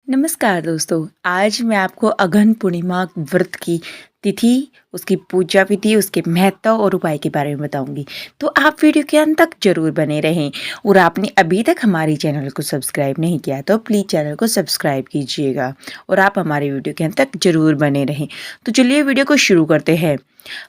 नमस्कार दोस्तों, आज मैं आपको अगहन पूर्णिमा व्रत की तिथि, उसकी पूजा विधि, उसके महत्व और उपाय के बारे में बताऊंगी। तो आप वीडियो के अंत तक जरूर बने रहें। और आपने अभी तक हमारे चैनल को सब्सक्राइब नहीं किया तो प्लीज़ चैनल को सब्सक्राइब कीजिएगा और आप हमारे वीडियो के अंत तक जरूर बने रहें। तो चलिए वीडियो को शुरू करते हैं।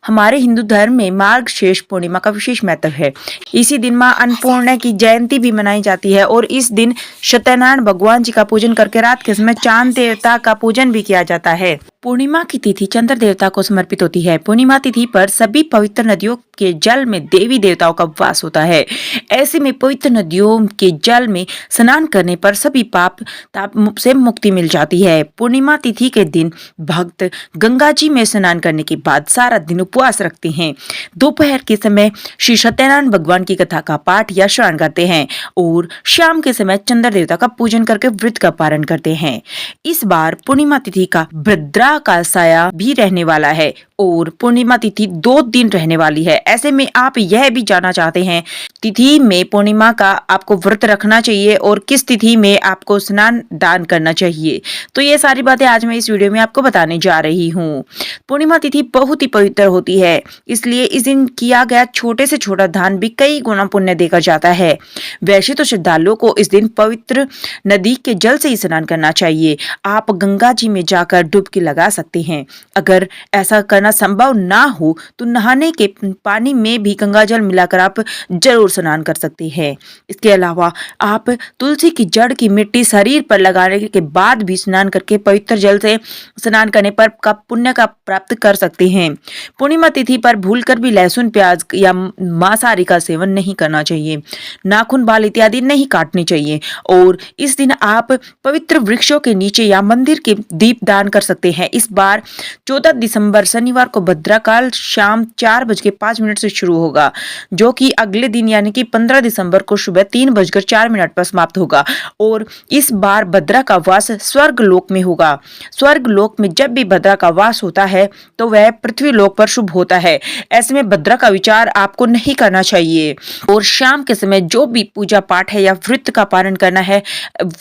हमारे हिंदू धर्म में मार्गशीर्ष पूर्णिमा का विशेष महत्व है। इसी दिन माँ अन्नपूर्णा की जयंती भी मनाई जाती है और इस दिन सत्यनारायण भगवान जी का पूजन करके रात के समय चांद देवता का पूजन भी किया जाता है। पूर्णिमा की तिथि चंद्र देवता को समर्पित होती है। पूर्णिमा तिथि पर सभी पवित्र नदियों के जल में देवी देवताओं का वास होता है। ऐसे में पवित्र नदियों के जल में स्नान करने पर सभी पाप ताप से मुक्ति मिल जाती है। पूर्णिमा तिथि के दिन भक्त गंगा जी में स्नान करने के बाद सारा दिन उपवास रखते हैं। दोपहर के समय श्री सत्यनारायण भगवान की कथा का पाठ या श्रवण करते हैं और शाम के समय चंद्र देवता का पूजन करके व्रत का पारण करते हैं। इस बार पूर्णिमा तिथि का भद्रा का साया भी रहने वाला है और पूर्णिमा तिथि 2 दिन रहने वाली है। ऐसे में आप यह भी जानना चाहते हैं तिथि में पूर्णिमा का आपको व्रत रखना चाहिए और किस तिथि में आपको स्नान दान करना चाहिए। तो ये सारी बातें आज मैं इस वीडियो में आपको बताने जा रही हूँ। पूर्णिमा तिथि बहुत ही पवित्र होती है, इसलिए इस दिन किया गया छोटे से छोटा दान भी कई गुना पुण्य देकर जाता है। वैसे तो श्रद्धालुओं को इस दिन पवित्र नदी के जल से ही स्नान करना चाहिए। आप गंगा जी में जाकर डुबकी लगा सकते हैं। अगर ऐसा करना संभव ना हो तो नहाने के पानी में भी गंगा जल मिलाकर आप जरूर स्नान कर सकते हैं। इसके अलावा आप तुलसी की जड़ की मिट्टी शरीर पर लगाने के बाद भी स्नान करके पवित्र जल से स्नान करने पर का पुण्य का प्राप्त कर सकते हैं। पूर्णिमा तिथि पर भूलकर भी लहसुन, प्याज या मांसाहारी का सेवन नहीं करना चाहिए। नाखून, बाल इत्यादि नहीं काटने चाहिए और इस दिन आप पवित्र वृक्षों के नीचे या मंदिर के दीप दान कर सकते हैं। इस बार 14 दिसंबर शनिवार को भद्राकाल शाम 4:05 से शुरू होगा, जो कि अगले दिन यानी कि 15 दिसंबर को सुबह 3:04 पर समाप्त होगा और इस बार भद्रा का वास स्वर्ग लोक में होगा। स्वर्ग लोक में जब भी भद्रा का वास होता है तो वह पृथ्वी लोक पर शुभ होता है। ऐसे में भद्रा का विचार आपको नहीं करना चाहिए और शाम के समय जो भी पूजा पाठ है या व्रत का पालन करना है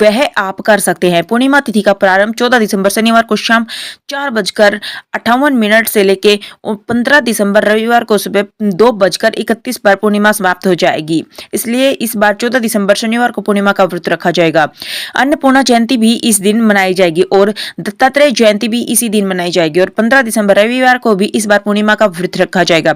वह आप कर सकते हैं। पूर्णिमा तिथि का प्रारंभ 14 दिसंबर शनिवार को शाम 4:58 से लेके 15 दिसंबर रविवार को सुबह 2:31 पर पूर्णिमा समाप्त हो जाएगी। इसलिए इस बार 14 दिसंबर शनिवार को पूर्णिमा का व्रत रखा जाएगा। अन्नपूर्णा जयंती भी इस दिन मनाई जाएगी और दत्तात्रेय जयंती भी इसी दिन मनाई जाएगी और 15 दिसंबर रविवार को भी इस बार पूर्णिमा का व्रत रखा जाएगा।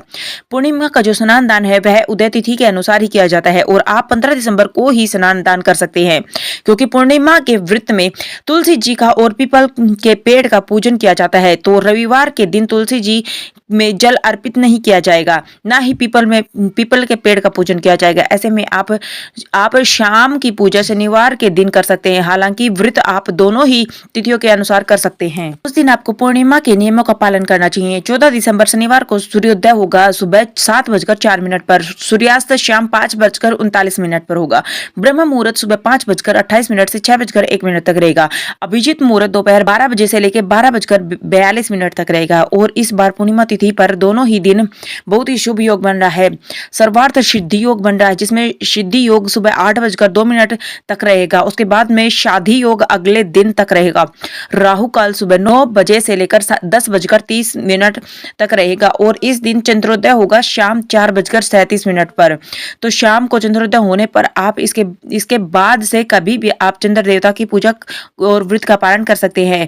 पूर्णिमा का जो स्नान दान है वह उदय तिथि के अनुसार ही किया जाता है और आप 15 दिसंबर को ही स्नान दान कर सकते हैं, क्योंकि पूर्णिमा के व्रत में तुलसी जी का और पीपल के पेड़ का पूजन किया जाता है। तो रविवार के दिन तुलसी जी में जल अर्पित नहीं किया जाएगा, ना ही पीपल के पेड़ का पूजन किया जाएगा। ऐसे में आप शाम की पूजा शनिवार के दिन कर सकते हैं। हालांकि व्रत आप दोनों ही तिथियों के अनुसार कर सकते हैं। उस दिन आपको पूर्णिमा के नियमों का पालन करना चाहिए। 14 दिसंबर शनिवार को सूर्योदय होगा सुबह 7:04 पर। सूर्यास्त शाम 5:39 पर होगा। ब्रह्म मुहूर्त सुबह 5:28 से 6:01 तक रहेगा। अभिजीत मुहूर्त दोपहर 12 बजे से लेकर 12:42 तक रहेगा और इस बार पूर्णिमा तिथि पर दोनों ही दिन बहुत ही शुभ योग बन रहा है। सर्वार्थ सिद्धि योग बन रहा है, जिसमें सिद्धि योग सुबह 8:02 तक रहेगा। उसके बाद में शादी योग अगले दिन तक रहेगा। राहु काल सुबह 9 बजे से लेकर 10:30 तक रहेगा और इस दिन चंद्रोदय होगा शाम 4:37 पर। तो शाम को चंद्रोदय होने पर आप इसके बाद से कभी भी आप चंद्र देवता की पूजा और व्रत का पालन कर सकते हैं।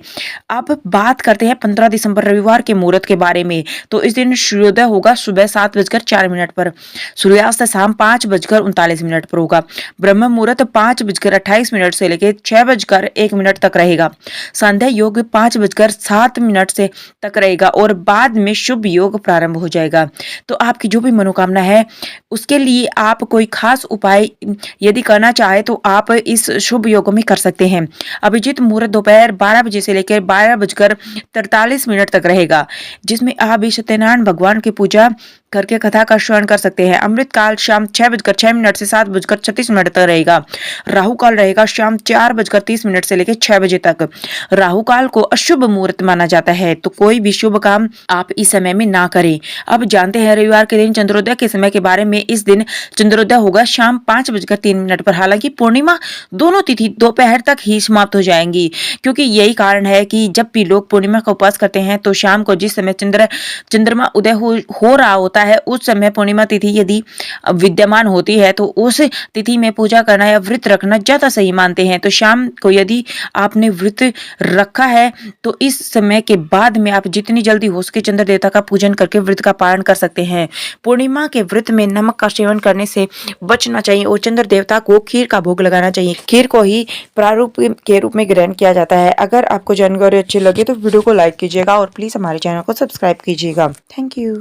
अब बात करते हैं 15 दिसंबर रविवार के मुहूर्त के बारे में। तो इस दिन सूर्योदय होगा सुबह 7:04 पर। सूर्यास्त शाम 5:39 पर होगा। ब्रह्म मुहूर्त 5:28 से लेकर 6:01 तक रहेगा। संध्या योग 5:07 से तक रहेगा और बाद में शुभ योग प्रारंभ हो जाएगा। तो आपकी जो भी मनोकामना है उसके लिए आप कोई खास उपाय यदि करना चाहे तो आप इस शुभ योग में कर सकते हैं। अभिजीत मुहूर्त दोपहर 12 बजे से लेकर 12:43 तक रहेगा, जिसमें आप सत्यनारायण भगवान की पूजा करके कथा का श्रवण कर सकते हैं। अमृत काल शाम 6:06 से 7:36 तक रहेगा। राहु काल रहेगा शाम 4:30 से लेकर 6 बजे तक। राहु काल को अशुभ मुहूर्त माना जाता है, तो कोई भी शुभ काम आप इस समय में ना करें। अब जानते हैं रविवार के दिन चंद्रोदय के समय के बारे में। इस दिन चंद्रोदय होगा शाम 5:03 पर। हालांकि पूर्णिमा दोनों तिथि दोपहर तक ही समाप्त हो जाएंगी, क्योंकि यही कारण है कि जब भी लोग पूर्णिमा का उपवास करते हैं तो शाम को जिस समय चंद्रमा उदय हो रहा होता है उस समय पूर्णिमा तिथि यदि विद्यमान होती है तो उस तिथि में पूजा करना या व्रत रखना ज्यादा सही मानते हैं। तो शाम को यदि आपने व्रत रखा है तो इस समय के बाद में आप जितनी जल्दी हो सके चंद्र देवता का पूजन करके व्रत का पालन कर सकते हैं। पूर्णिमा के व्रत में नमक का सेवन करने से बचना चाहिए और चंद्र देवता को खीर का भोग लगाना चाहिए। खीर को ही प्रारूप के रूप में ग्रहण किया जाता है। अगर आपको जानकारी अच्छी लगे तो वीडियो को लाइक कीजिएगा और प्लीज हमारे चैनल को सब्सक्राइब कीजिएगा। Thank you.